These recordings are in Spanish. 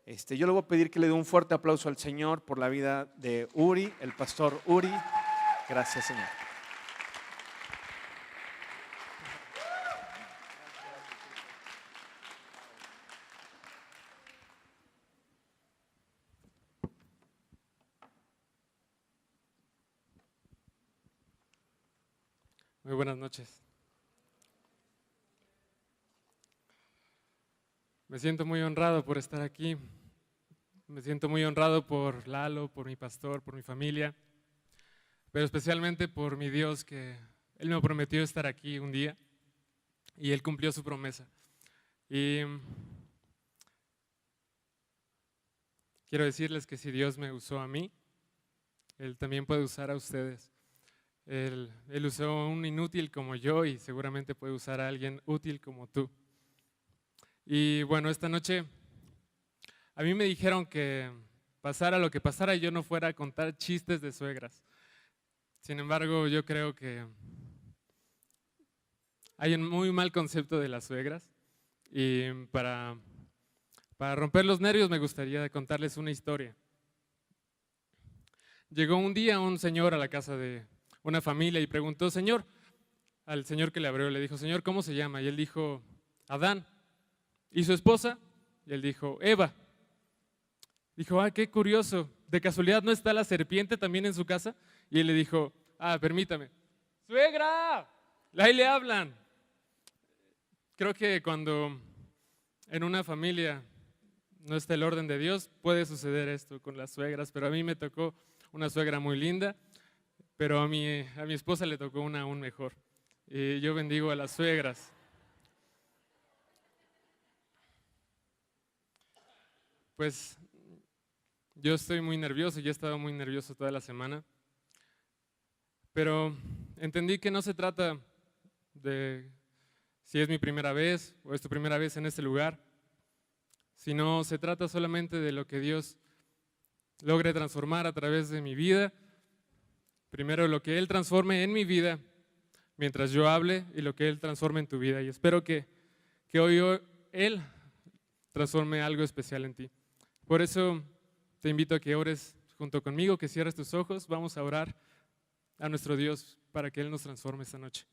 Yo le voy a pedir que le dé un fuerte aplauso al Señor por la vida de Uri, el pastor Uri. Gracias, Señor. Muy buenas noches. Me siento muy honrado por estar aquí. Me siento muy honrado por Lalo, por mi pastor, por mi familia, pero especialmente por mi Dios, que Él me prometió estar aquí un día y Él cumplió su promesa. Y quiero decirles que si Dios me usó a mí, Él también puede usar a ustedes. Él usó a un inútil como yo y seguramente puede usar a alguien útil como tú. Y bueno, esta noche a mí me dijeron que pasara lo que pasara yo no fuera a contar chistes de suegras. Sin embargo, yo creo que hay un muy mal concepto de las suegras y para romper los nervios me gustaría contarles una historia. Llegó un día un señor a la casa de una familia y preguntó, Señor, al señor que le abrió, le dijo, Señor, ¿cómo se llama? Y él dijo, Adán. ¿Y su esposa? Y él dijo, Eva. Dijo, qué curioso, ¿de casualidad no está la serpiente también en su casa? Y él le dijo, permítame, ¡suegra! Ahí le hablan. Creo que cuando en una familia no está el orden de Dios, puede suceder esto con las suegras, pero a mí me tocó una suegra muy linda, pero a mi esposa le tocó una aún mejor. Y yo bendigo a las suegras. Pues yo estoy muy nervioso, yo he estado muy nervioso toda la semana, pero entendí que no se trata de si es mi primera vez o es tu primera vez en este lugar, sino se trata solamente de lo que Dios logre transformar a través de mi vida. Primero lo que Él transforme en mi vida mientras yo hable y lo que Él transforme en tu vida. Y espero que hoy Él transforme algo especial en ti. Por eso te invito a que ores junto conmigo, que cierres tus ojos. Vamos a orar a nuestro Dios para que Él nos transforme esta noche.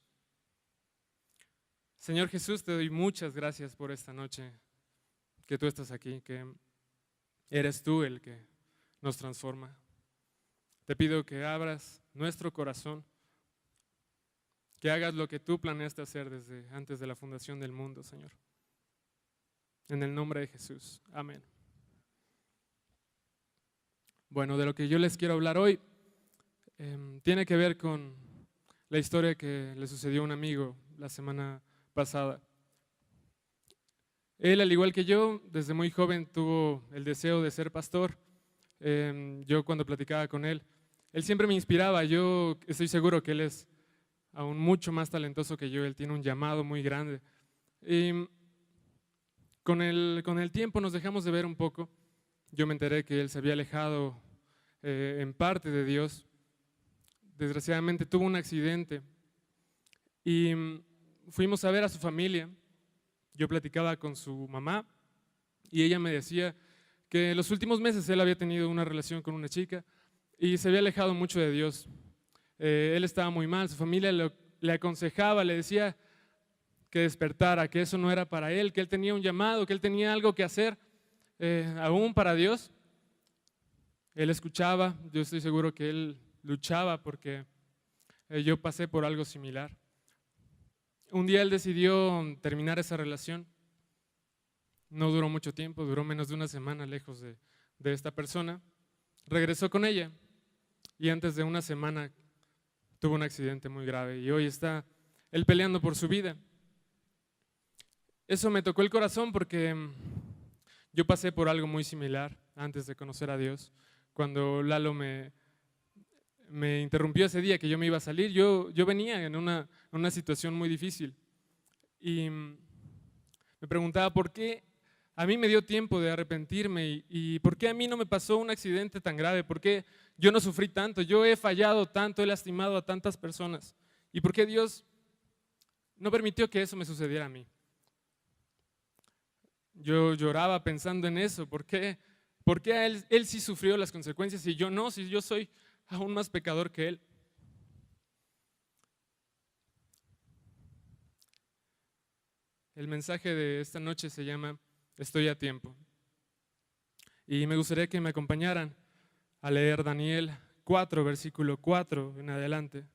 Señor Jesús, te doy muchas gracias por esta noche que tú estás aquí, que eres tú el que nos transforma. Te pido que abras nuestro corazón, que hagas lo que tú planeaste hacer desde antes de la fundación del mundo, Señor. En el nombre de Jesús. Amén. Bueno, de lo que yo les quiero hablar hoy tiene que ver con la historia que le sucedió a un amigo la semana pasada. Él, al igual que yo, desde muy joven tuvo el deseo de ser pastor. Yo cuando platicaba con él siempre me inspiraba. Yo estoy seguro que él es aún mucho más talentoso que yo. Él tiene un llamado muy grande. Y con el tiempo nos dejamos de ver un poco. Yo me enteré que él se había alejado en parte de Dios. Desgraciadamente tuvo un accidente y fuimos a ver a su familia. Yo platicaba con su mamá y ella me decía que en los últimos meses él había tenido una relación con una chica y se había alejado mucho de Dios. Él estaba muy mal, su familia le aconsejaba, le decía que despertara, que eso no era para él, que él tenía un llamado, que él tenía algo que hacer aún para Dios. Él escuchaba, yo estoy seguro que él luchaba porque yo pasé por algo similar. Un día él decidió terminar esa relación. No duró mucho tiempo, duró menos de una semana lejos de esta persona. Regresó con ella y antes de una semana tuvo un accidente muy grave y hoy está él peleando por su vida. Eso me tocó el corazón porque yo pasé por algo muy similar antes de conocer a Dios. Cuando Lalo me interrumpió ese día que yo me iba a salir, yo venía en una situación muy difícil y me preguntaba por qué a mí me dio tiempo de arrepentirme y por qué a mí no me pasó un accidente tan grave, por qué yo no sufrí tanto, yo he fallado tanto, he lastimado a tantas personas y por qué Dios no permitió que eso me sucediera a mí. Yo lloraba pensando en eso. ¿Por qué? ¿Por qué a él sí sufrió las consecuencias y yo no? Si yo soy aún más pecador que él. El mensaje de esta noche se llama Estoy a tiempo. Y me gustaría que me acompañaran a leer Daniel 4, versículo 4 en adelante.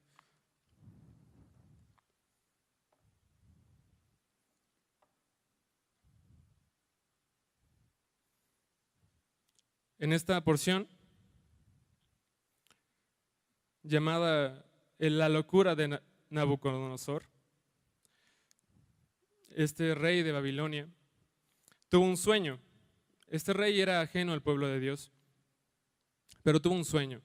En esta porción llamada La locura de Nabucodonosor, este rey de Babilonia tuvo un sueño. Este rey era ajeno al pueblo de Dios, pero tuvo un sueño.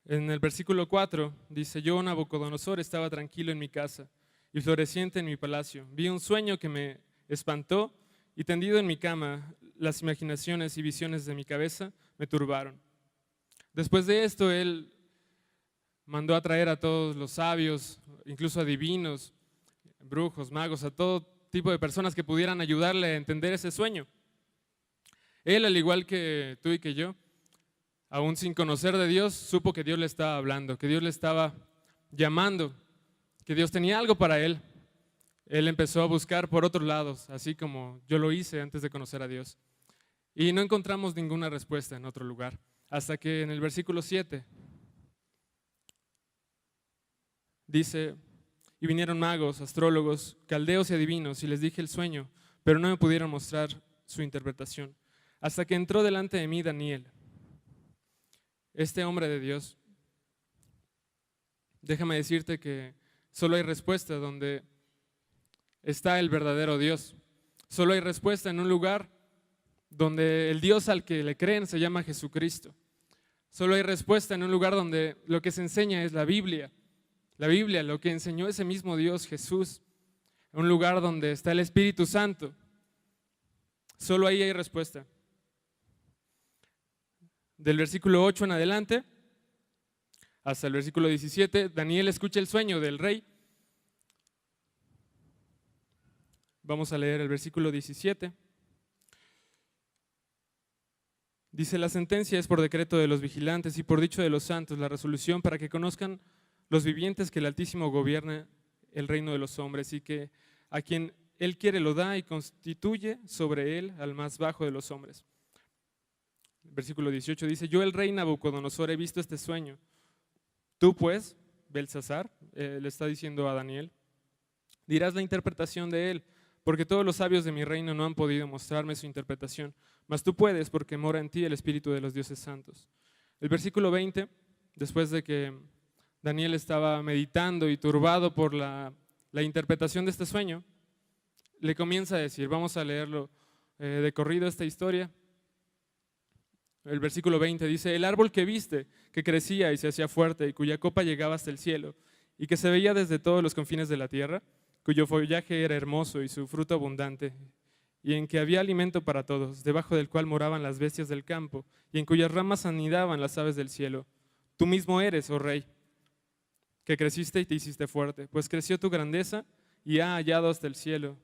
En el versículo 4 dice: yo, Nabucodonosor, estaba tranquilo en mi casa y floreciente en mi palacio. Vi un sueño que me espantó y tendido en mi cama, las imaginaciones y visiones de mi cabeza me turbaron. Después de esto, él mandó a traer a todos los sabios, incluso adivinos, brujos, magos, a todo tipo de personas que pudieran ayudarle a entender ese sueño. Él, al igual que tú y que yo, aún sin conocer de Dios, supo que Dios le estaba hablando, que Dios le estaba llamando, que Dios tenía algo para él. Él empezó a buscar por otros lados, así como yo lo hice antes de conocer a Dios. Y no encontramos ninguna respuesta en otro lugar, hasta que en el versículo 7 dice: y vinieron magos, astrólogos, caldeos y adivinos, y les dije el sueño, pero no me pudieron mostrar su interpretación. Hasta que entró delante de mí Daniel, este hombre de Dios. Déjame decirte que solo hay respuesta donde está el verdadero Dios. Solo hay respuesta en un lugar donde el Dios al que le creen se llama Jesucristo. Solo hay respuesta en un lugar donde lo que se enseña es la Biblia. La Biblia, lo que enseñó ese mismo Dios, Jesús. Un lugar donde está el Espíritu Santo. Solo ahí hay respuesta. Del versículo 8 en adelante hasta el versículo 17, Daniel escucha el sueño del rey. Vamos a leer el versículo 17. Dice: la sentencia es por decreto de los vigilantes y por dicho de los santos, la resolución para que conozcan los vivientes que el Altísimo gobierna el reino de los hombres y que a quien Él quiere lo da y constituye sobre él al más bajo de los hombres. Versículo 18 dice: yo, el rey Nabucodonosor, he visto este sueño. Tú pues, Belsasar, le está diciendo a Daniel, dirás la interpretación de él, porque todos los sabios de mi reino no han podido mostrarme su interpretación, mas tú puedes, porque mora en ti el Espíritu de los dioses santos. El versículo 20, después de que Daniel estaba meditando y turbado por la interpretación de este sueño, le comienza a decir, vamos a leerlo de corrido esta historia. El versículo 20 dice: el árbol que viste, que crecía y se hacía fuerte y cuya copa llegaba hasta el cielo y que se veía desde todos los confines de la tierra, cuyo follaje era hermoso y su fruto abundante, y en que había alimento para todos, debajo del cual moraban las bestias del campo y en cuyas ramas anidaban las aves del cielo. Tú mismo eres, oh rey, que creciste y te hiciste fuerte, pues creció tu grandeza y ha llegado hasta el cielo,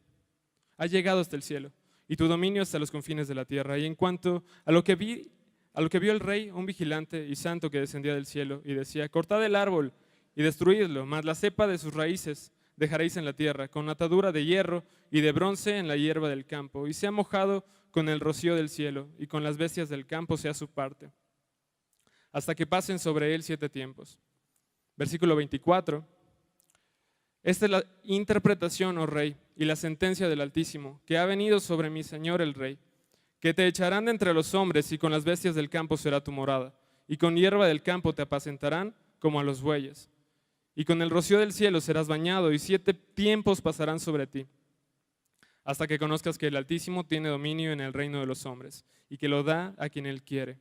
y tu dominio hasta los confines de la tierra. Y en cuanto a lo que vio el rey, un vigilante y santo que descendía del cielo y decía: cortad el árbol y destruidlo, mas la cepa de sus raíces dejaréis en la tierra, con atadura de hierro y de bronce en la hierba del campo, y sea mojado con el rocío del cielo, y con las bestias del campo sea su parte, hasta que pasen sobre él 7 tiempos. Versículo 24. Esta es la interpretación, oh rey, y la sentencia del Altísimo, que ha venido sobre mi señor el rey, que te echarán de entre los hombres, y con las bestias del campo será tu morada, y con hierba del campo te apacentarán como a los bueyes. Y con el rocío del cielo serás bañado, y 7 tiempos pasarán sobre ti, hasta que conozcas que el Altísimo tiene dominio en el reino de los hombres, y que lo da a quien Él quiere.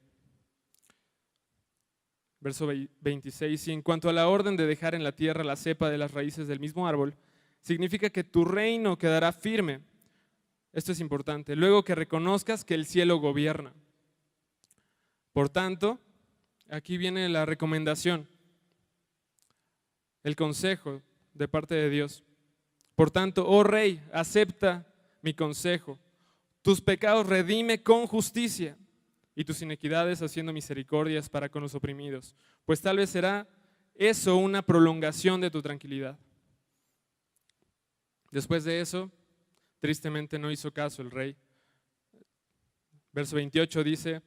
Verso 26, y en cuanto a la orden de dejar en la tierra la cepa de las raíces del mismo árbol, significa que tu reino quedará firme. Esto es importante. Luego que reconozcas que el cielo gobierna. Por tanto, aquí viene la recomendación, el consejo de parte de Dios. Por tanto, oh rey, acepta mi consejo. Tus pecados redime con justicia y tus inequidades haciendo misericordias para con los oprimidos, pues tal vez será eso una prolongación de tu tranquilidad. Después de eso, tristemente no hizo caso el rey. Verso 28 dice,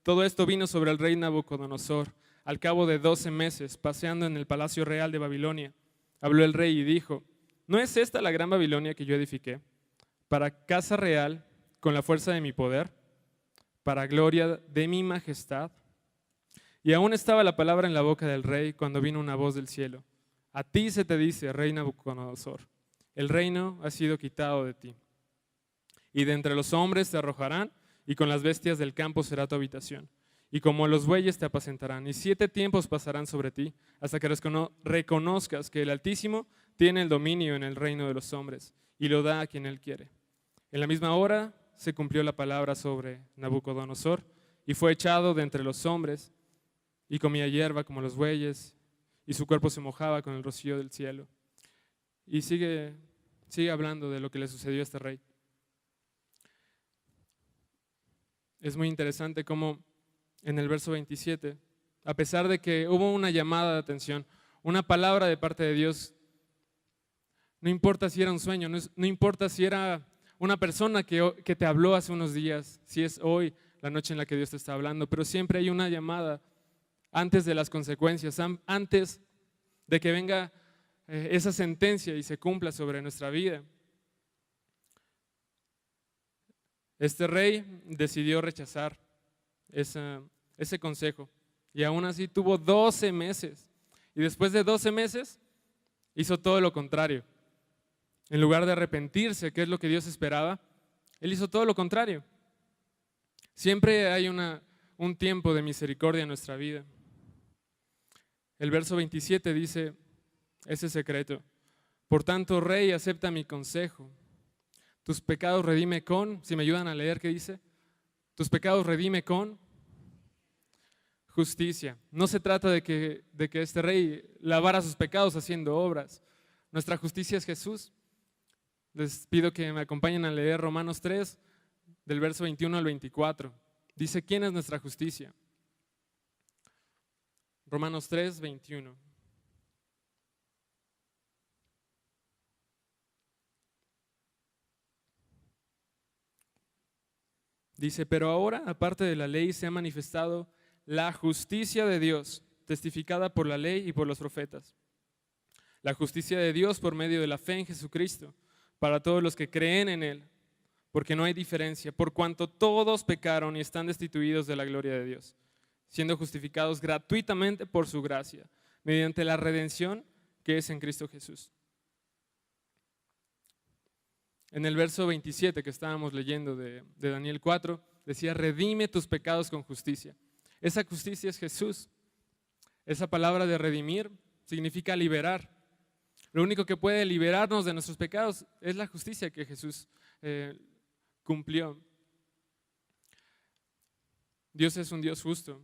todo esto vino sobre el rey Nabucodonosor. Al cabo de 12 meses, paseando en el palacio real de Babilonia, habló el rey y dijo, ¿no es esta la gran Babilonia que yo edifiqué para casa real con la fuerza de mi poder, para gloria de mi majestad? Y aún estaba la palabra en la boca del rey cuando vino una voz del cielo. A ti se te dice, rey Nabucodonosor, el reino ha sido quitado de ti. Y de entre los hombres te arrojarán, y con las bestias del campo será tu habitación. Y como los bueyes te apacentarán, y 7 tiempos pasarán sobre ti, hasta que reconozcas que el Altísimo tiene el dominio en el reino de los hombres, y lo da a quien él quiere. En la misma hora se cumplió la palabra sobre Nabucodonosor, y fue echado de entre los hombres, y comía hierba como los bueyes, y su cuerpo se mojaba con el rocío del cielo. Y sigue hablando de lo que le sucedió a este rey. Es muy interesante cómo en el verso 27, a pesar de que hubo una llamada de atención, una palabra de parte de Dios, no importa si era un sueño, no importa si era una persona que te habló hace unos días, si es hoy la noche en la que Dios te está hablando, pero siempre hay una llamada antes de las consecuencias, antes de que venga esa sentencia y se cumpla sobre nuestra vida. Este rey decidió rechazar ese consejo y aún así tuvo 12 meses. Y después de 12 meses hizo todo lo contrario. En lugar de arrepentirse, que es lo que Dios esperaba, él hizo todo lo contrario. Siempre hay un tiempo de misericordia en nuestra vida. El verso 27 dice ese secreto. Por tanto, rey, acepta mi consejo. Tus pecados redime con, si me ayudan a leer, ¿qué dice? Tus pecados redime con justicia. No se trata de que este rey lavara sus pecados haciendo obras. Nuestra justicia es Jesús. Les pido que me acompañen a leer Romanos 3, del verso 21 al 24. Dice, ¿quién es nuestra justicia? Romanos 3, 21. Dice, pero ahora, aparte de la ley, se ha manifestado la justicia de Dios, testificada por la ley y por los profetas. La justicia de Dios por medio de la fe en Jesucristo, para todos los que creen en Él, porque no hay diferencia, por cuanto todos pecaron y están destituidos de la gloria de Dios, siendo justificados gratuitamente por su gracia, mediante la redención que es en Cristo Jesús. En el verso 27 que estábamos leyendo de Daniel 4, decía, redime tus pecados con justicia. Esa justicia es Jesús. Esa palabra de redimir significa liberar. Lo único que puede liberarnos de nuestros pecados es la justicia que Jesús cumplió. Dios es un Dios justo.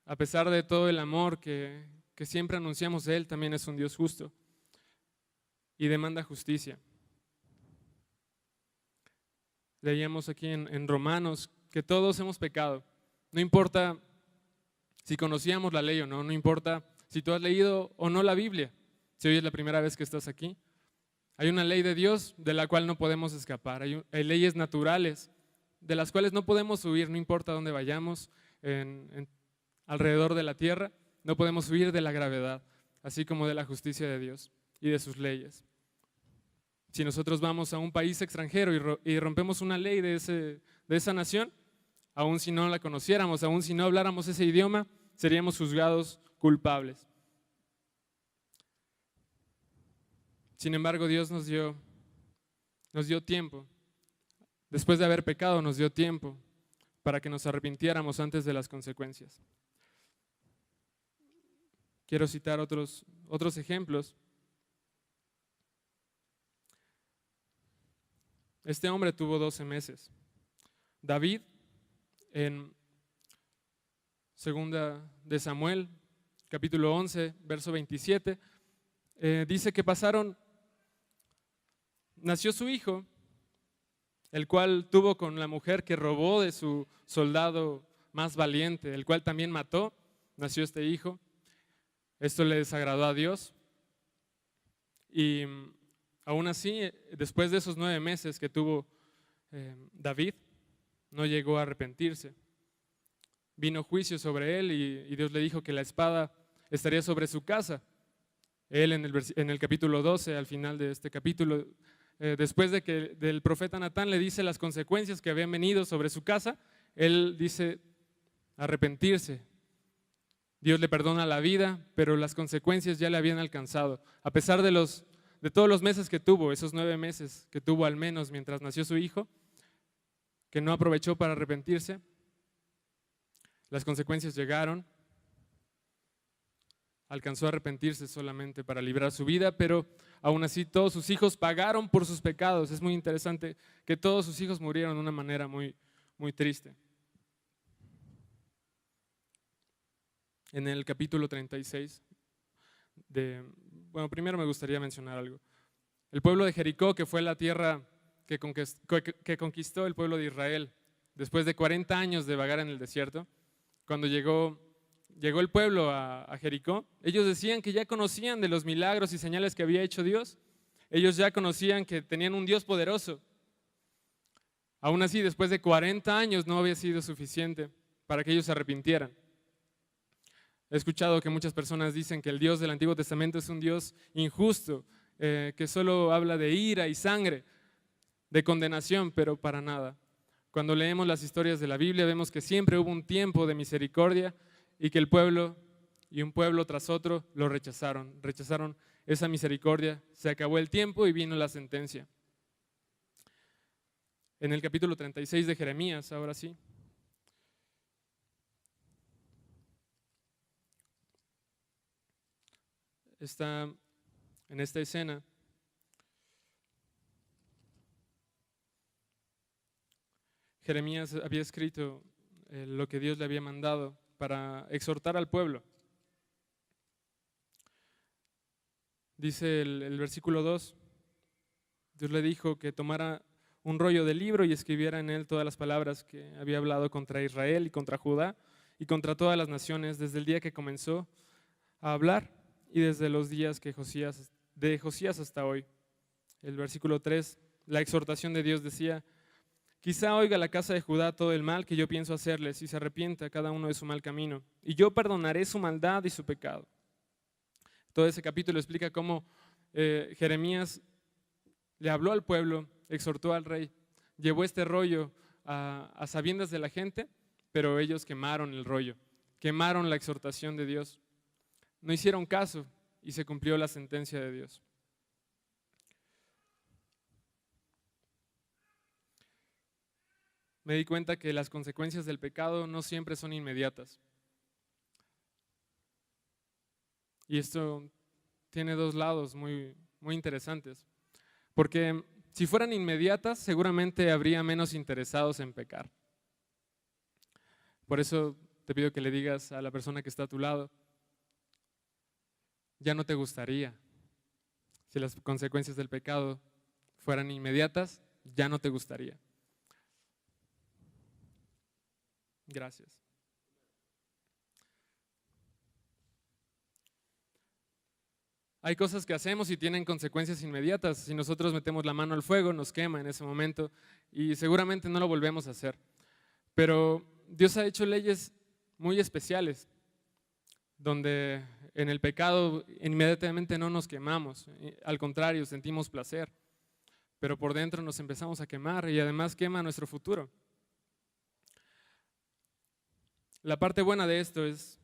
A pesar de todo el amor que siempre anunciamos de Él, también es un Dios justo y demanda justicia. Leíamos aquí en Romanos que todos hemos pecado. No importa si conocíamos la ley o no, no importa si tú has leído o no la Biblia. Si hoy es la primera vez que estás aquí, hay una ley de Dios de la cual no podemos escapar. Hay leyes naturales de las cuales no podemos huir, no importa dónde vayamos alrededor de la tierra, no podemos huir de la gravedad, así como de la justicia de Dios y de sus leyes. Si nosotros vamos a un país extranjero y rompemos una ley de esa nación, aun si no la conociéramos, aun si no habláramos ese idioma, seríamos juzgados culpables. Sin embargo, Dios nos dio tiempo. Después de haber pecado, nos dio tiempo para que nos arrepintiéramos antes de las consecuencias. Quiero citar otros ejemplos. Este hombre tuvo 12 meses. David, en 2 de Samuel, capítulo 11, verso 27, dice que pasaron nació su hijo, el cual tuvo con la mujer que robó de su soldado más valiente, el cual también mató. Nació este hijo. Esto le desagradó a Dios. Y aún así, después de esos 9 meses que tuvo David, no llegó a arrepentirse. Vino juicio sobre él y Dios le dijo que la espada estaría sobre su casa. Él en el capítulo 12, al final de este capítulo, después de que del profeta Natán le dice las consecuencias que habían venido sobre su casa, él dice arrepentirse. Dios le perdona la vida, pero las consecuencias ya le habían alcanzado. A pesar de todos los meses que tuvo, esos 9 meses que tuvo al menos mientras nació su hijo, que no aprovechó para arrepentirse, las consecuencias llegaron. Alcanzó a arrepentirse solamente para librar su vida, pero aún así todos sus hijos pagaron por sus pecados. Es muy interesante que todos sus hijos murieron de una manera muy, muy triste. En el capítulo 36, primero me gustaría mencionar algo. El pueblo de Jericó, que fue la tierra que conquistó el pueblo de Israel, después de 40 años de vagar en el desierto, cuando llegó el pueblo a Jericó, ellos decían que ya conocían de los milagros y señales que había hecho Dios. Ellos ya conocían que tenían un Dios poderoso. Aún así, después de 40 años no había sido suficiente para que ellos se arrepintieran. He escuchado que muchas personas dicen que el Dios del Antiguo Testamento es un Dios injusto, que solo habla de ira y sangre, de condenación, pero para nada. Cuando leemos las historias de la Biblia vemos que siempre hubo un tiempo de misericordia y que el pueblo y un pueblo tras otro lo rechazaron esa misericordia, se acabó el tiempo y vino la sentencia. En el capítulo 36 de Jeremías, ahora sí, está en esta escena. Jeremías había escrito lo que Dios le había mandado para exhortar al pueblo. Dice el versículo 2, Dios le dijo que tomara un rollo de libro y escribiera en él todas las palabras que había hablado contra Israel y contra Judá y contra todas las naciones desde el día que comenzó a hablar y desde los días de Josías hasta hoy. El versículo 3, la exhortación de Dios decía: quizá oiga la casa de Judá todo el mal que yo pienso hacerles y se arrepienta cada uno de su mal camino, y yo perdonaré su maldad y su pecado. Todo ese capítulo explica cómo Jeremías le habló al pueblo, exhortó al rey, llevó este rollo a sabiendas de la gente, pero ellos quemaron el rollo, quemaron la exhortación de Dios. No hicieron caso y se cumplió la sentencia de Dios. Me di cuenta que las consecuencias del pecado no siempre son inmediatas. Y esto tiene dos lados muy, muy interesantes. Porque si fueran inmediatas, seguramente habría menos interesados en pecar. Por eso te pido que le digas a la persona que está a tu lado: ya no te gustaría. Si las consecuencias del pecado fueran inmediatas, ya no te gustaría. Gracias. Hay cosas que hacemos y tienen consecuencias inmediatas. Si nosotros metemos la mano al fuego, nos quema en ese momento y seguramente no lo volvemos a hacer. Pero Dios ha hecho leyes muy especiales, donde en el pecado inmediatamente no nos quemamos, al contrario, sentimos placer, pero por dentro nos empezamos a quemar y además quema nuestro futuro. La parte buena de esto es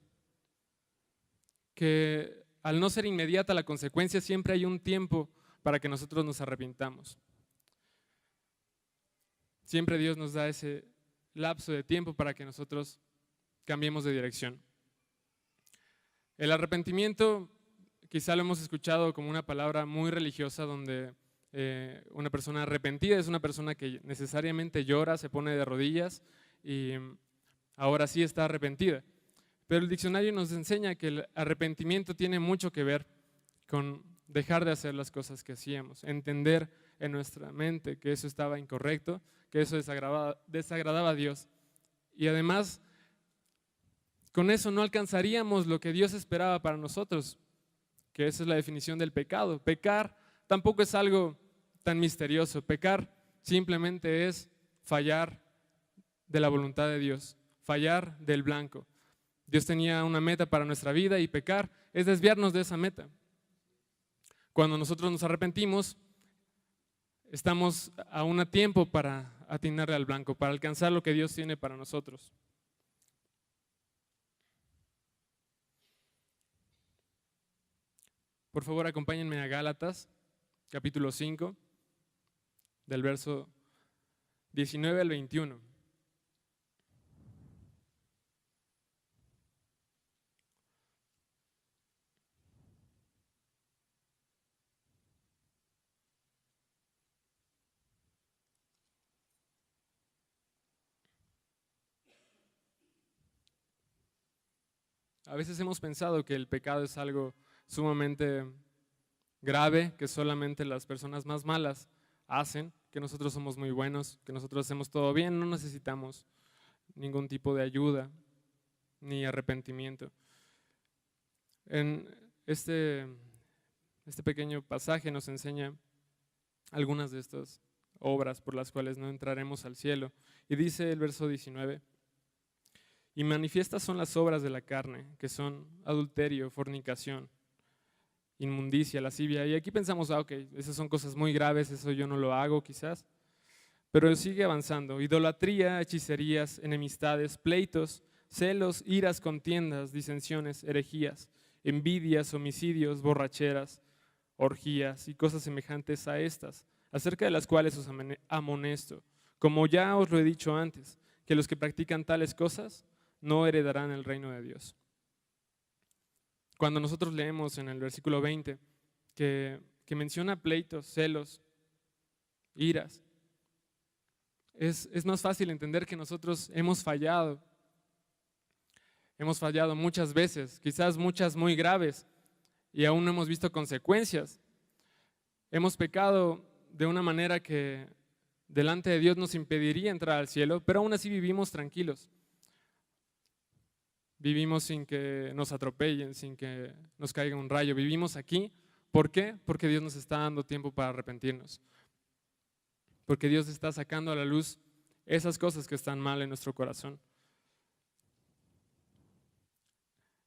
que al no ser inmediata la consecuencia, siempre hay un tiempo para que nosotros nos arrepintamos. Siempre Dios nos da ese lapso de tiempo para que nosotros cambiemos de dirección. El arrepentimiento quizá lo hemos escuchado como una palabra muy religiosa, donde una persona arrepentida es una persona que necesariamente llora, se pone de rodillas y ahora sí está arrepentida. Pero el diccionario nos enseña que el arrepentimiento tiene mucho que ver con dejar de hacer las cosas que hacíamos, entender en nuestra mente que eso estaba incorrecto, que eso desagradaba a Dios. Y además, con eso no alcanzaríamos lo que Dios esperaba para nosotros, que esa es la definición del pecado. Pecar tampoco es algo tan misterioso. Pecar simplemente es fallar de la voluntad de Dios, fallar del blanco. Dios tenía una meta para nuestra vida y pecar es desviarnos de esa meta. Cuando nosotros nos arrepentimos, estamos aún a tiempo para atinarle al blanco, para alcanzar lo que Dios tiene para nosotros. Por favor, acompáñenme a Gálatas, capítulo 5, del verso 19 al 21. A veces hemos pensado que el pecado es algo sumamente grave, que solamente las personas más malas hacen, que nosotros somos muy buenos, que nosotros hacemos todo bien, no necesitamos ningún tipo de ayuda ni arrepentimiento. En este pequeño pasaje nos enseña algunas de estas obras por las cuales no entraremos al cielo. Y dice el verso 19: y manifiestas son las obras de la carne, que son adulterio, fornicación, inmundicia, lascivia. Y aquí pensamos, ok, esas son cosas muy graves, eso yo no lo hago quizás. Pero él sigue avanzando: idolatría, hechicerías, enemistades, pleitos, celos, iras, contiendas, disensiones, herejías, envidias, homicidios, borracheras, orgías y cosas semejantes a estas, acerca de las cuales os amonesto, como ya os lo he dicho antes, que los que practican tales cosas no heredarán el reino de Dios. Cuando nosotros leemos en el versículo 20 que menciona pleitos, celos, iras, es más fácil entender que nosotros hemos fallado muchas veces, quizás muchas muy graves, y aún no hemos visto consecuencias. Hemos pecado de una manera que delante de Dios nos impediría entrar al cielo, pero aún así vivimos tranquilos. Vivimos sin que nos atropellen, sin que nos caiga un rayo. Vivimos aquí. ¿Por qué? Porque Dios nos está dando tiempo para arrepentirnos. Porque Dios está sacando a la luz esas cosas que están mal en nuestro corazón.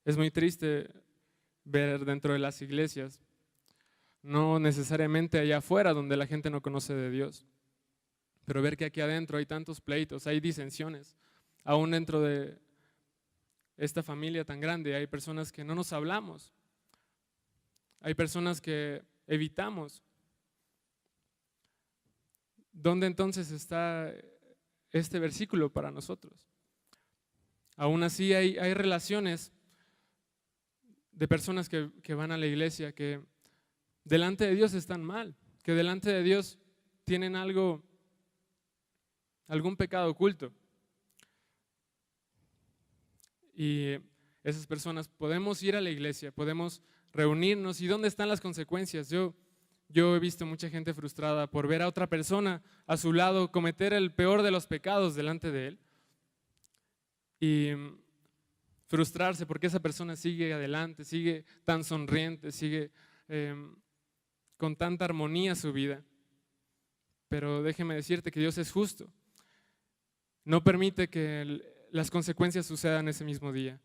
Es muy triste ver dentro de las iglesias, no necesariamente allá afuera donde la gente no conoce de Dios, pero ver que aquí adentro hay tantos pleitos, hay disensiones, aún dentro de esta familia tan grande hay personas que no nos hablamos, hay personas que evitamos. ¿Dónde entonces está este versículo para nosotros? Aún así hay relaciones de personas que van a la iglesia que delante de Dios están mal, que delante de Dios tienen algún pecado oculto. Y esas personas, podemos ir a la iglesia, podemos reunirnos. ¿Y dónde están las consecuencias? Yo he visto mucha gente frustrada por ver a otra persona a su lado cometer el peor de los pecados delante de él y frustrarse porque esa persona sigue adelante, sigue tan sonriente, sigue con tanta armonía su vida. Pero déjeme decirte que Dios es justo. No permite que las consecuencias sucedan ese mismo día,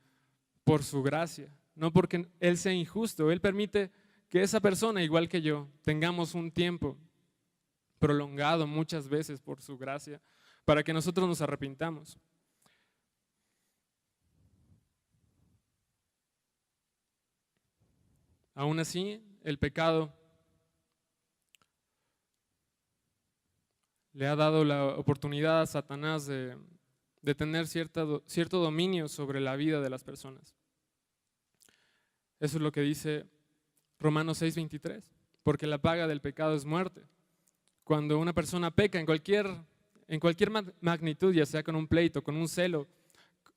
por su gracia, no porque Él sea injusto. Él permite que esa persona, igual que yo, tengamos un tiempo prolongado muchas veces por su gracia, para que nosotros nos arrepintamos. Aún así, el pecado le ha dado la oportunidad a Satanás de tener cierto dominio sobre la vida de las personas. Eso es lo que dice Romanos 6:23, porque la paga del pecado es muerte. Cuando una persona peca en cualquier magnitud, ya sea con un pleito, con un celo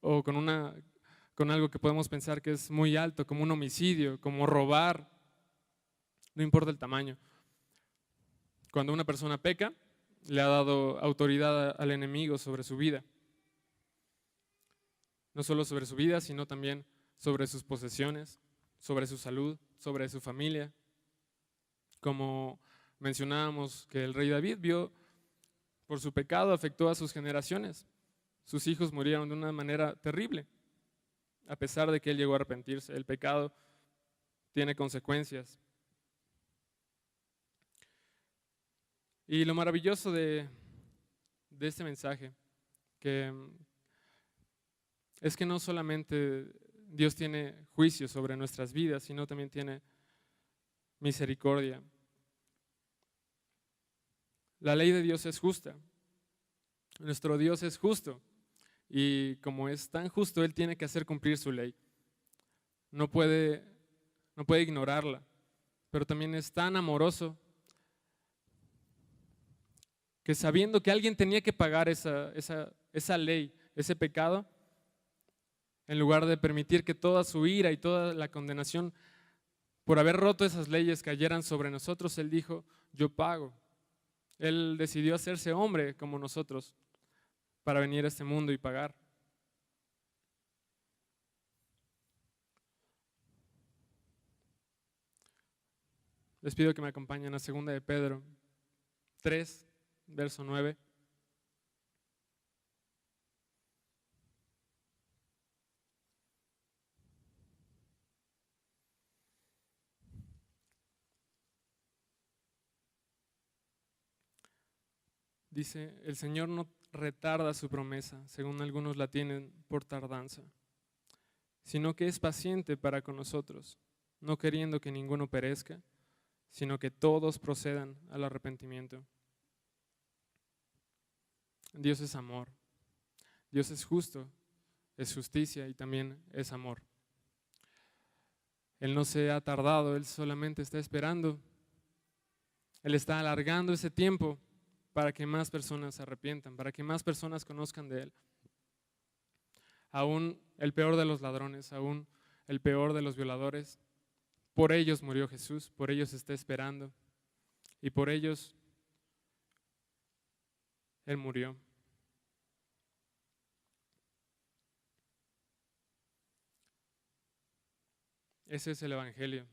o con algo que podemos pensar que es muy alto, como un homicidio, como robar, no importa el tamaño. Cuando una persona peca, le ha dado autoridad al enemigo sobre su vida. No solo sobre su vida, sino también sobre sus posesiones, sobre su salud, sobre su familia. Como mencionábamos que el rey David vio, por su pecado afectó a sus generaciones. Sus hijos murieron de una manera terrible, a pesar de que él llegó a arrepentirse. El pecado tiene consecuencias. Y lo maravilloso de este mensaje es que no solamente Dios tiene juicio sobre nuestras vidas, sino también tiene misericordia. La ley de Dios es justa. Nuestro Dios es justo. Y como es tan justo, Él tiene que hacer cumplir su ley. No puede ignorarla. Pero también es tan amoroso que sabiendo que alguien tenía que pagar esa ley, ese pecado, en lugar de permitir que toda su ira y toda la condenación por haber roto esas leyes cayeran sobre nosotros, Él dijo, yo pago. Él decidió hacerse hombre como nosotros para venir a este mundo y pagar. Les pido que me acompañen a 2 de Pedro 3, verso 9. Dice, el Señor no retarda su promesa, según algunos la tienen por tardanza, sino que es paciente para con nosotros, no queriendo que ninguno perezca, sino que todos procedan al arrepentimiento. Dios es amor, Dios es justo, es justicia y también es amor. Él no se ha tardado, Él solamente está esperando. Él está alargando ese tiempo para que más personas se arrepientan, para que más personas conozcan de Él. Aún el peor de los ladrones, aún el peor de los violadores, por ellos murió Jesús, por ellos está esperando y por ellos Él murió. Ese es el Evangelio.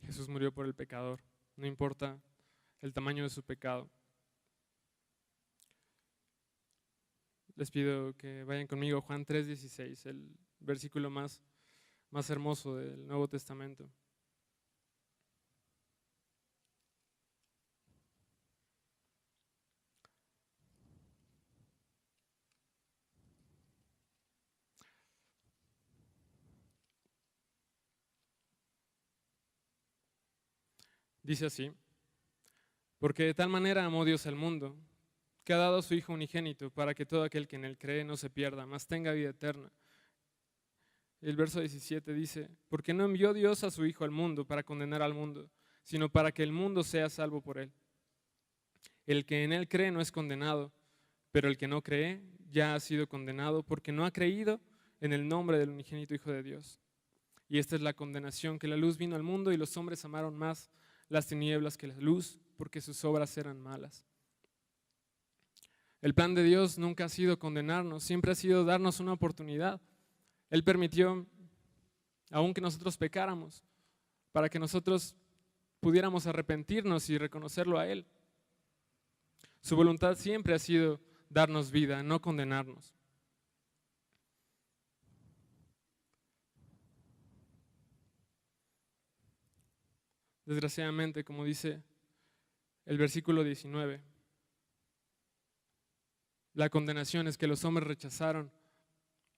Jesús murió por el pecador, no importa el tamaño de su pecado. Les pido que vayan conmigo a Juan 3:16, el versículo más hermoso del Nuevo Testamento. Dice así, porque de tal manera amó Dios al mundo, que ha dado a su Hijo unigénito, para que todo aquel que en Él cree no se pierda, mas tenga vida eterna. El verso 17 dice, porque no envió Dios a su Hijo al mundo para condenar al mundo, sino para que el mundo sea salvo por Él. El que en Él cree no es condenado, pero el que no cree ya ha sido condenado porque no ha creído en el nombre del unigénito Hijo de Dios. Y esta es la condenación, que la luz vino al mundo y los hombres amaron más las tinieblas que la luz, porque sus obras eran malas. El plan de Dios nunca ha sido condenarnos, siempre ha sido darnos una oportunidad. Él permitió, aun que nosotros pecáramos, para que nosotros pudiéramos arrepentirnos y reconocerlo a Él. Su voluntad siempre ha sido darnos vida, no condenarnos. Desgraciadamente, como dice el versículo 19, la condenación es que los hombres rechazaron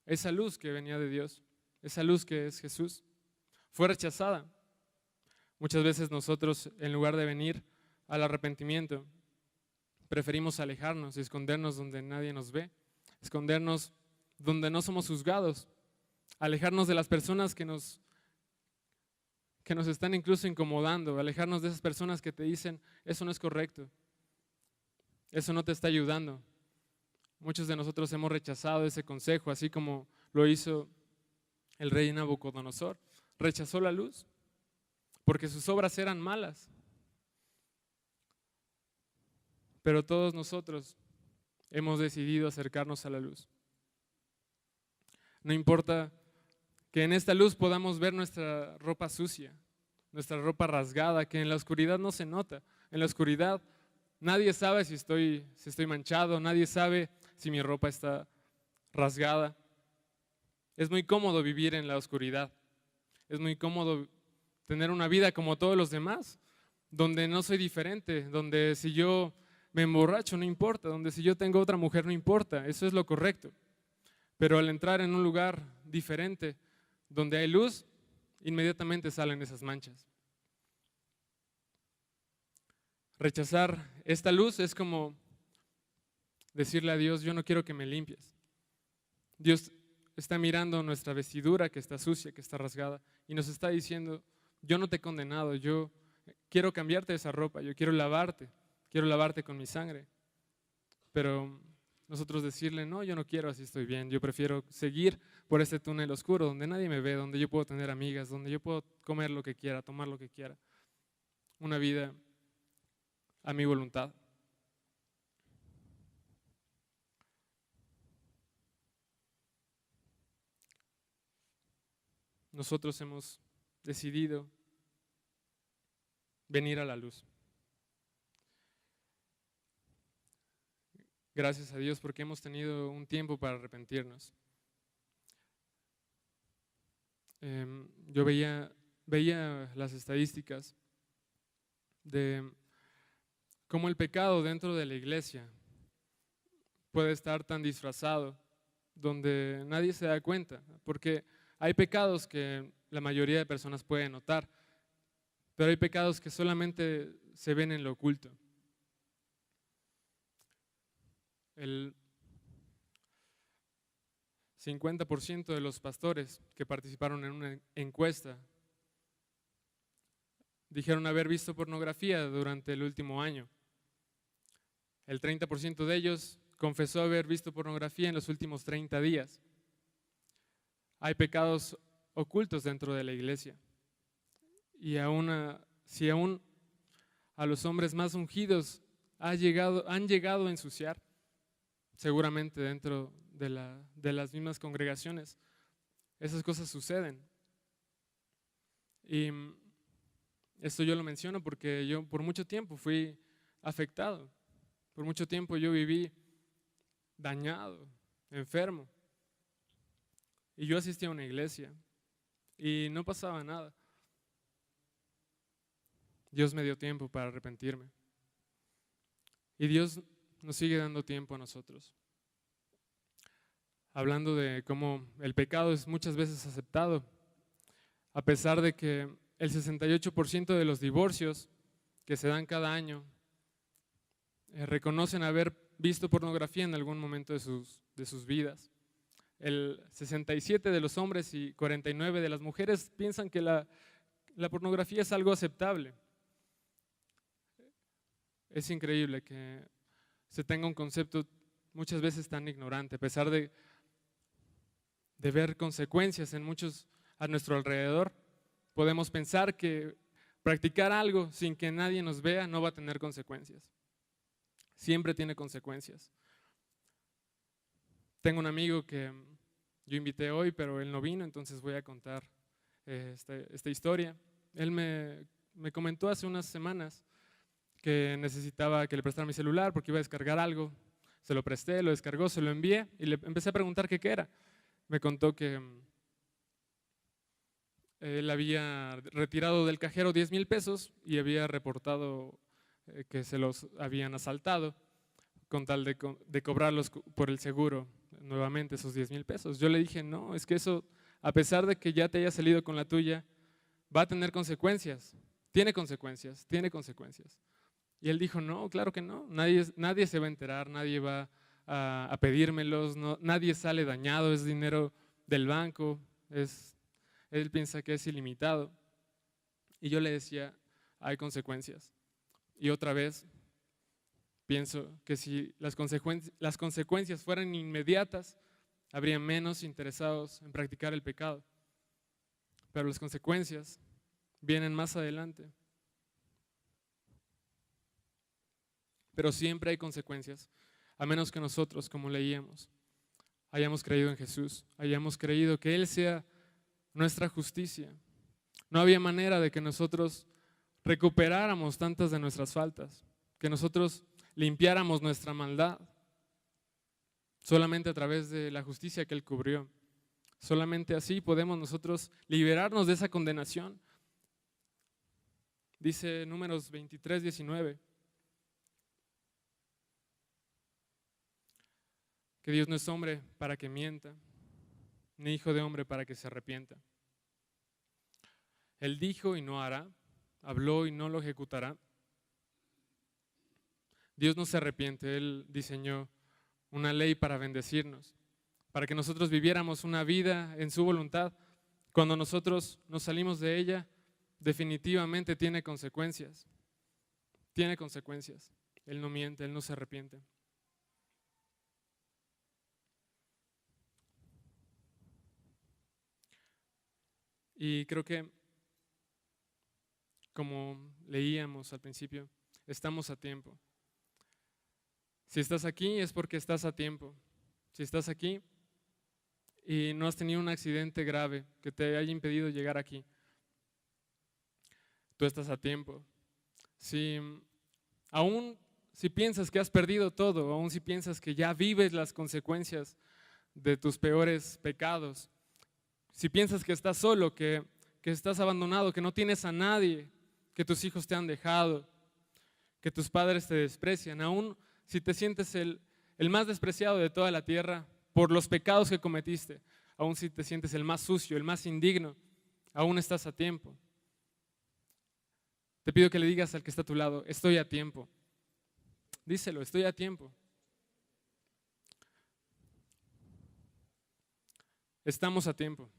esa luz que venía de Dios, esa luz que es Jesús, fue rechazada. Muchas veces nosotros, en lugar de venir al arrepentimiento, preferimos alejarnos y escondernos donde nadie nos ve, escondernos donde no somos juzgados, alejarnos de las personas que nos están incluso incomodando, alejarnos de esas personas que te dicen, eso no es correcto, eso no te está ayudando. Muchos de nosotros hemos rechazado ese consejo, así como lo hizo el rey Nabucodonosor. Rechazó la luz porque sus obras eran malas. pero todos nosotros hemos decidido acercarnos a la luz. No importa que en esta luz podamos ver nuestra ropa sucia, nuestra ropa rasgada, que en la oscuridad no se nota. En la oscuridad nadie sabe si estoy manchado, nadie sabe si mi ropa está rasgada. Es muy cómodo vivir en la oscuridad. Es muy cómodo tener una vida como todos los demás, donde no soy diferente, donde si yo me emborracho no importa, donde si yo tengo otra mujer no importa, eso es lo correcto. Pero al entrar en un lugar diferente, donde hay luz, inmediatamente salen esas manchas. Rechazar esta luz es como decirle a Dios, yo no quiero que me limpies. Dios está mirando nuestra vestidura que está sucia, que está rasgada, y nos está diciendo, yo no te he condenado, yo quiero cambiarte esa ropa, yo quiero lavarte con mi sangre. Pero nosotros decirle, no, yo no quiero, así estoy bien, yo prefiero seguir por este túnel oscuro donde nadie me ve, donde yo puedo tener amigas, donde yo puedo comer lo que quiera, tomar lo que quiera. Una vida a mi voluntad. Nosotros hemos decidido venir a la luz. Gracias a Dios porque hemos tenido un tiempo para arrepentirnos. Yo veía las estadísticas de cómo el pecado dentro de la iglesia puede estar tan disfrazado, donde nadie se da cuenta, porque hay pecados que la mayoría de personas pueden notar, pero hay pecados que solamente se ven en lo oculto. El 50% de los pastores que participaron en una encuesta dijeron haber visto pornografía durante el último año. El 30% de ellos confesó haber visto pornografía en los últimos 30 días. Hay pecados ocultos dentro de la iglesia. Y si aún a los hombres más ungidos han llegado a ensuciar, seguramente dentro de las mismas congregaciones, esas cosas suceden. Y esto yo lo menciono porque yo por mucho tiempo fui afectado. Por mucho tiempo yo viví dañado, enfermo. Y yo asistía a una iglesia y no pasaba nada. Dios me dio tiempo para arrepentirme. Y Dios nos sigue dando tiempo a nosotros. Hablando de cómo el pecado es muchas veces aceptado, a pesar de que el 68% de los divorcios que se dan cada año reconocen haber visto pornografía en algún momento de sus vidas. El 67% de los hombres y 49% de las mujeres piensan que la pornografía es algo aceptable. Es increíble que se tenga un concepto muchas veces tan ignorante, a pesar de ver consecuencias en muchos a nuestro alrededor. Podemos pensar que practicar algo sin que nadie nos vea no va a tener consecuencias. Siempre tiene consecuencias. Tengo un amigo que yo invité hoy, pero él no vino, entonces voy a contar esta historia. Él me comentó hace unas semanas que necesitaba que le prestara mi celular porque iba a descargar algo. Se lo presté, lo descargó, se lo envié y le empecé a preguntar qué era. Me contó que él había retirado del cajero 10,000 pesos y había reportado que se los habían asaltado con tal de cobrarlos por el seguro nuevamente esos 10,000 pesos. Yo le dije, no, es que eso, a pesar de que ya te haya salido con la tuya, va a tener consecuencias. Tiene consecuencias, tiene consecuencias. Y él dijo, no, claro que no, nadie se va a enterar, nadie va a pedírmelos, no, nadie sale dañado, es dinero del banco, él piensa que es ilimitado. Y yo le decía, hay consecuencias. Y otra vez, pienso que si las consecuencias fueran inmediatas, habría menos interesados en practicar el pecado. Pero las consecuencias vienen más adelante. pero siempre hay consecuencias, a menos que nosotros, como leíamos, hayamos creído en Jesús, hayamos creído que Él sea nuestra justicia. No había manera de que nosotros recuperáramos tantas de nuestras faltas, que nosotros limpiáramos nuestra maldad, solamente a través de la justicia que Él cubrió. Solamente así podemos nosotros liberarnos de esa condenación. Dice Números 23, 19, que Dios no es hombre para que mienta, ni hijo de hombre para que se arrepienta. Él dijo y no hará, habló y no lo ejecutará. Dios no se arrepiente, Él diseñó una ley para bendecirnos, para que nosotros viviéramos una vida en su voluntad. Cuando nosotros nos salimos de ella, definitivamente tiene consecuencias. Tiene consecuencias. Él no miente, Él no se arrepiente. Y creo que, como leíamos al principio, estamos a tiempo. Si estás aquí es porque estás a tiempo. Si estás aquí y no has tenido un accidente grave que te haya impedido llegar aquí, tú estás a tiempo. Aún si piensas que has perdido todo, aún si piensas que ya vives las consecuencias de tus peores pecados, si piensas que estás solo, que estás abandonado, que no tienes a nadie, que tus hijos te han dejado, que tus padres te desprecian, aún si te sientes el más despreciado de toda la tierra por los pecados que cometiste, aún si te sientes el más sucio, el más indigno, aún estás a tiempo. Te pido que le digas al que está a tu lado, estoy a tiempo. Díselo, estoy a tiempo. Estamos a tiempo.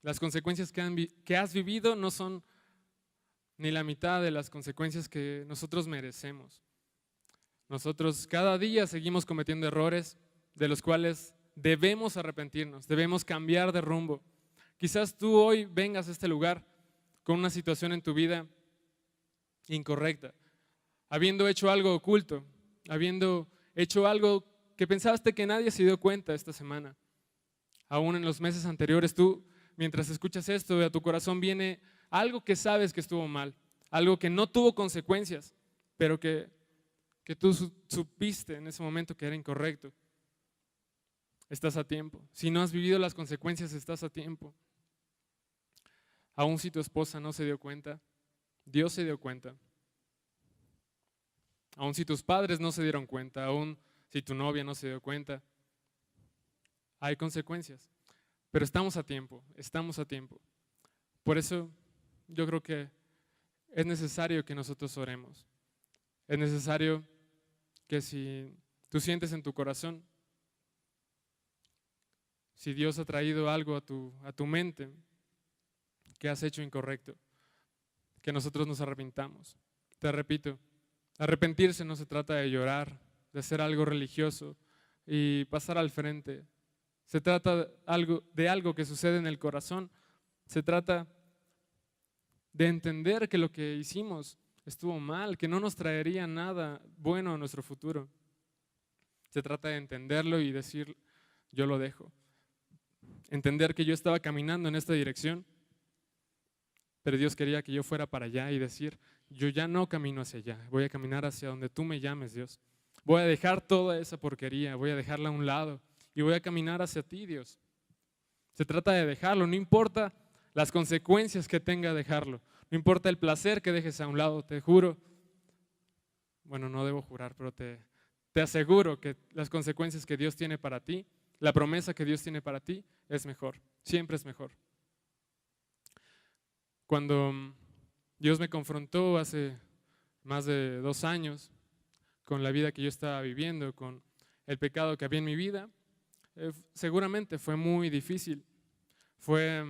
Las consecuencias que has vivido no son ni la mitad de las consecuencias que nosotros merecemos. Nosotros cada día seguimos cometiendo errores de los cuales debemos arrepentirnos, debemos cambiar de rumbo. Quizás tú hoy vengas a este lugar con una situación en tu vida incorrecta, habiendo hecho algo oculto, habiendo hecho algo que pensaste que nadie se dio cuenta esta semana. Aún en los meses anteriores, tú, mientras escuchas esto, a tu corazón viene algo que sabes que estuvo mal, algo que no tuvo consecuencias, pero que tú supiste en ese momento que era incorrecto. Estás a tiempo. Si no has vivido las consecuencias, estás a tiempo. Aún si tu esposa no se dio cuenta, Dios se dio cuenta. Aún si tus padres no se dieron cuenta, aún si tu novia no se dio cuenta, hay consecuencias. Pero estamos a tiempo, estamos a tiempo. Por eso yo creo que es necesario que nosotros oremos. Es necesario que si tú sientes en tu corazón, si Dios ha traído algo a tu mente que has hecho incorrecto, que nosotros nos arrepintamos. Te repito, arrepentirse no se trata de llorar, de hacer algo religioso y pasar al frente. Se trata de algo que sucede en el corazón. Se trata de entender que lo que hicimos estuvo mal, que no nos traería nada bueno a nuestro futuro. Se trata de entenderlo y decir, yo lo dejo. Entender que yo estaba caminando en esta dirección, pero Dios quería que yo fuera para allá y decir, yo ya no camino hacia allá, voy a caminar hacia donde tú me llames, Dios. Voy a dejar toda esa porquería, voy a dejarla a un lado y voy a caminar hacia ti, Dios. Se trata de dejarlo, no importa las consecuencias que tenga dejarlo, no importa el placer que dejes a un lado, te juro, bueno, no debo jurar, pero te aseguro que las consecuencias que Dios tiene para ti, la promesa que Dios tiene para ti es mejor, siempre es mejor. Cuando Dios me confrontó hace más de 2 años con la vida que yo estaba viviendo, con el pecado que había en mi vida, seguramente fue muy difícil, fue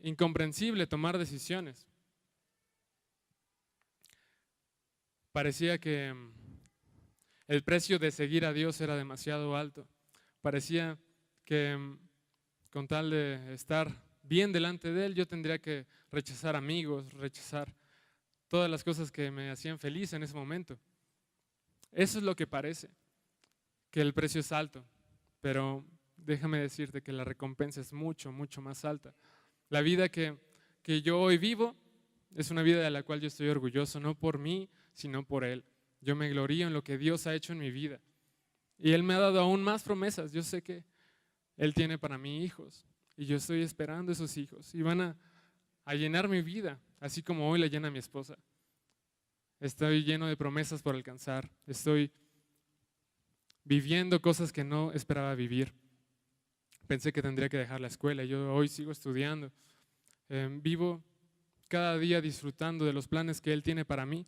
incomprensible tomar decisiones. Parecía que el precio de seguir a Dios era demasiado alto. Parecía que con tal de estar bien delante de Él, yo tendría que rechazar amigos, rechazar todas las cosas que me hacían feliz en ese momento. Eso es lo que parece, que el precio es alto, pero déjame decirte que la recompensa es mucho, mucho más alta. La vida que yo hoy vivo es una vida de la cual yo estoy orgulloso, no por mí, sino por Él. Yo me glorío en lo que Dios ha hecho en mi vida. Y Él me ha dado aún más promesas. Yo sé que Él tiene para mí hijos y yo estoy esperando esos hijos y van a llenar mi vida, así como hoy la llena mi esposa. Estoy lleno de promesas por alcanzar. Estoy viviendo cosas que no esperaba vivir. Pensé que tendría que dejar la escuela. Yo hoy sigo estudiando. Vivo cada día disfrutando de los planes que Él tiene para mí.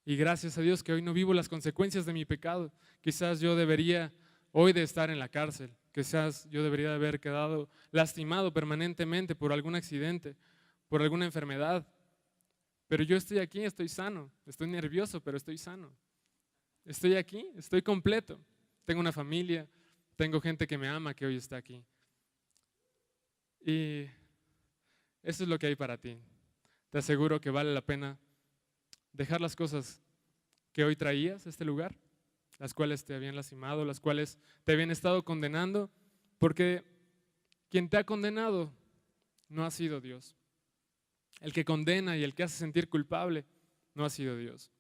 Y gracias a Dios que hoy no vivo las consecuencias de mi pecado. Quizás yo debería hoy de estar en la cárcel. Quizás yo debería de haber quedado lastimado permanentemente por algún accidente, por alguna enfermedad. Pero yo estoy aquí, estoy sano. Estoy nervioso, pero estoy sano. Estoy aquí, estoy completo. Tengo una familia, tengo gente que me ama que hoy está aquí. Y eso es lo que hay para ti. Te aseguro que vale la pena dejar las cosas que hoy traías a este lugar, las cuales te habían lastimado, las cuales te habían estado condenando, porque quien te ha condenado no ha sido Dios. El que condena y el que hace sentir culpable no ha sido Dios.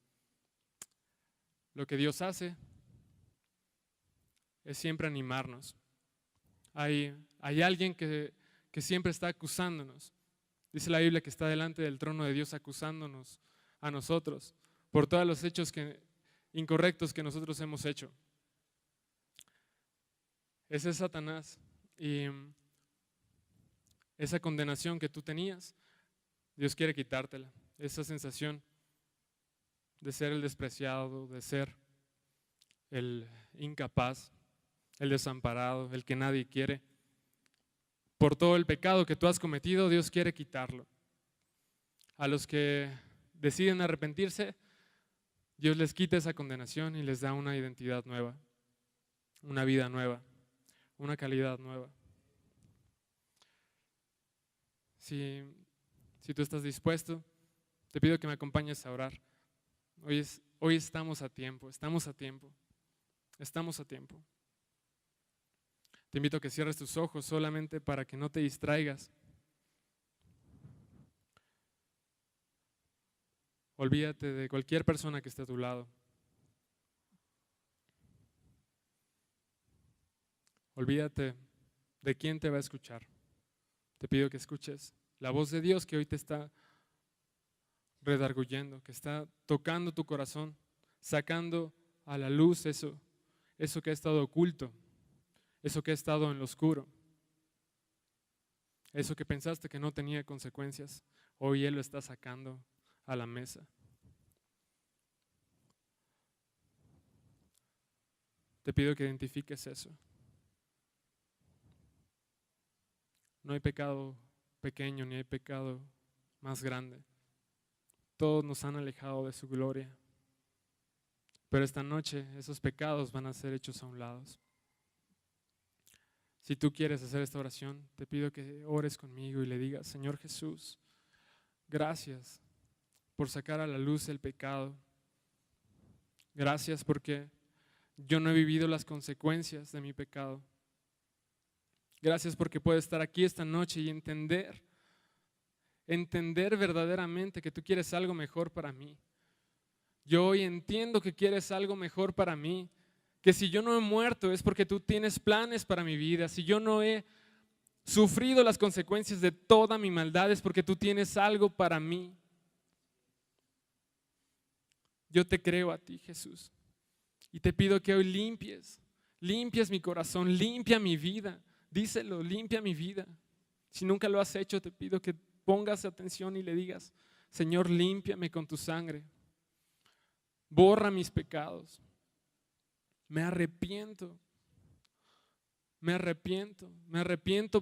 Lo que Dios hace es siempre animarnos. Hay alguien que siempre está acusándonos. Dice la Biblia que está delante del trono de Dios acusándonos a nosotros por todos los hechos incorrectos que nosotros hemos hecho. Ese es Satanás. Y esa condenación que tú tenías, Dios quiere quitártela. Esa sensación de ser el despreciado, de ser el incapaz, el desamparado, el que nadie quiere. Por todo el pecado que tú has cometido, Dios quiere quitarlo. A los que deciden arrepentirse, Dios les quita esa condenación y les da una identidad nueva, una vida nueva, una calidad nueva. Si tú estás dispuesto, te pido que me acompañes a orar. Hoy estamos a tiempo. Te invito a que cierres tus ojos solamente para que no te distraigas. Olvídate de cualquier persona que esté a tu lado. Olvídate de quién te va a escuchar. Te pido que escuches la voz de Dios que hoy te está redarguyendo, que está tocando tu corazón, sacando a la luz eso que ha estado oculto, eso que ha estado en lo oscuro, eso que pensaste que no tenía consecuencias, hoy Él lo está sacando a la mesa. Te pido que identifiques eso. No hay pecado pequeño ni hay pecado más grande. Todos nos han alejado de su gloria. Pero esta noche esos pecados van a ser hechos a un lado. Si tú quieres hacer esta oración, te pido que ores conmigo y le digas: Señor Jesús, gracias por sacar a la luz el pecado. Gracias porque yo no he vivido las consecuencias de mi pecado. Gracias porque puedo estar aquí esta noche y entender verdaderamente que tú quieres algo mejor para mí. Yo hoy entiendo que quieres algo mejor para mí, que si yo no he muerto es porque tú tienes planes para mi vida. Si yo no he sufrido las consecuencias de toda mi maldad es porque tú tienes algo para mí. Yo te creo a ti, Jesús, y te pido que hoy limpies mi corazón, limpia mi vida. Díselo, limpia mi vida. Si nunca lo has hecho, te pido que pongas atención y le digas: Señor, límpiame con tu sangre. Borra mis pecados. Me arrepiento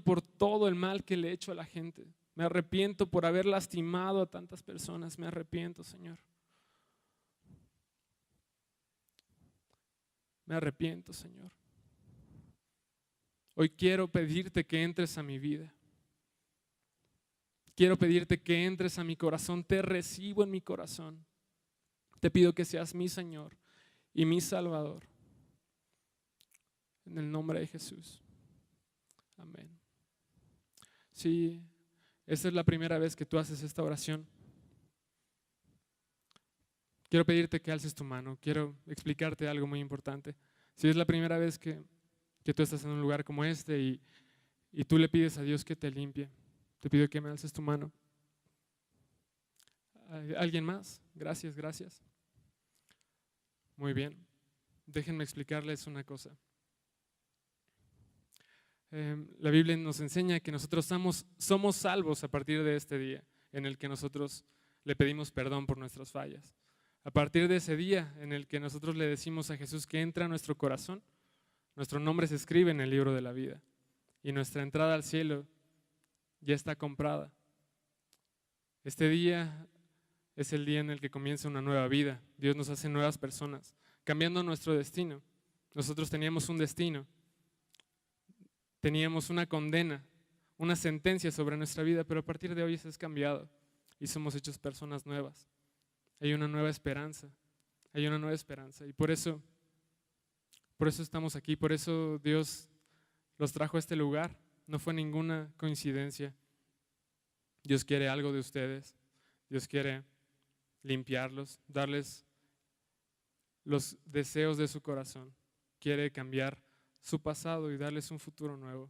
por todo el mal que le he hecho a la gente. Me arrepiento por haber lastimado a tantas personas. Me arrepiento, Señor. Me arrepiento, Señor. Hoy quiero pedirte que entres a mi vida. quiero pedirte que entres a mi corazón, te recibo en mi corazón. Te pido que seas mi Señor y mi Salvador. En el nombre de Jesús. Amén. Si esta es la primera vez que tú haces esta oración, quiero pedirte que alces tu mano. Quiero explicarte algo muy importante. Si es la primera vez que tú estás en un lugar como este y tú le pides a Dios que te limpie, te pido que me alces tu mano. ¿Alguien más? Gracias, gracias. Muy bien. Déjenme explicarles una cosa. La Biblia nos enseña que nosotros somos salvos a partir de este día en el que nosotros le pedimos perdón por nuestras fallas. A partir de ese día en el que nosotros le decimos a Jesús que entra a nuestro corazón, nuestro nombre se escribe en el libro de la vida y nuestra entrada al cielo ya está comprada. Este día es el día en el que comienza una nueva vida. Dios nos hace nuevas personas, cambiando nuestro destino. Nosotros teníamos un destino. Teníamos una condena, una sentencia sobre nuestra vida, pero a partir de hoy eso es cambiado y somos hechos personas nuevas. Hay una nueva esperanza, y por eso estamos aquí, por eso Dios los trajo a este lugar. No fue ninguna coincidencia. Dios quiere algo de ustedes, Dios quiere limpiarlos, darles los deseos de su corazón, quiere cambiar su pasado y darles un futuro nuevo.